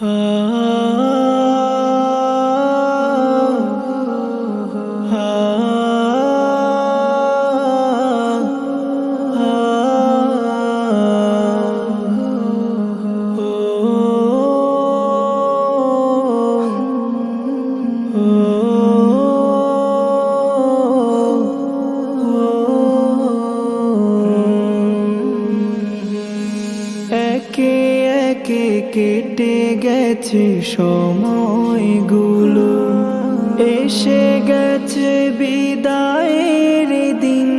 একে একে কেটে গেছে সময়গুলো, এসে গেছে বিদায়ের দিন।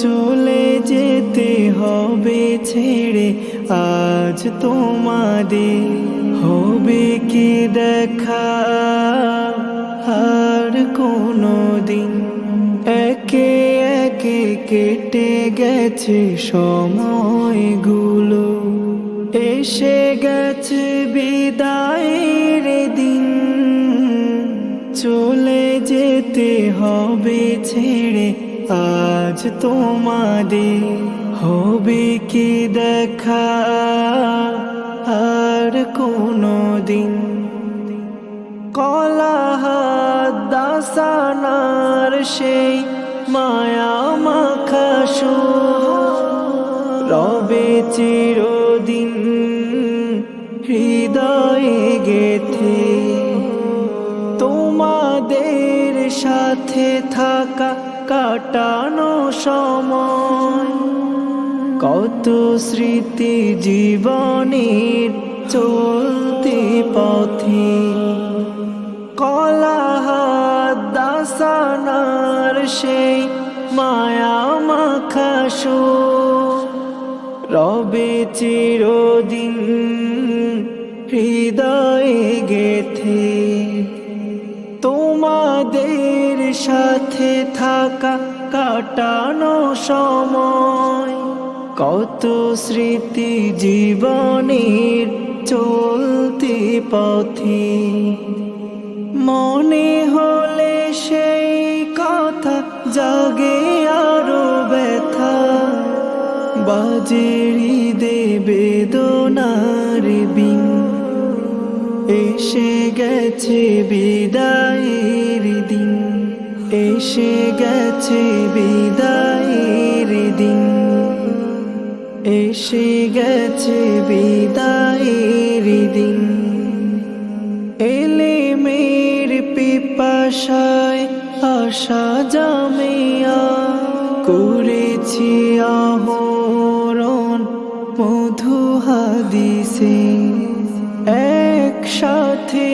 চলে যেতে হবে ছেড়ে আজ তোমাদের, হবে কি দেখা আর কোনো দিন? একে একে কেটে গেছে সময়গুলো, এসে গেছে বিদায়ের দিন। চলে যেতে হবে ছেড়ে আজ তোমাদের, হবে কি দেখা আর কোনো দিন? কলাহাদাসানার সেই মায়া মাখা রবে চিরদিন হৃদয়ে গেথে। তোমাদের সাথে থাকা কাটানো সময়, কত স্মৃতি জীবনের চলতি পথে। কলাহাদাসানার সেই মায়া মাখা রবে চিরদিন হৃদয়ে গেথে। তোমাদের সাথে থাকা কাটানো সময়, কত স্মৃতি জীবনের চলতি পথে। মনে হলে সেই কথা জাগে আরো ব্যথা, বাজে হৃদে বেদনার বিন। এসে গেছে বিদায়ের দিন, এসে গেছে বিদায়ের দিন, এসে গেছে বিদায়ের দিন। এলেমের পিপাসায় আশা জামিয়া, করেছি আহরণ মধু হাদিসে একসাথে।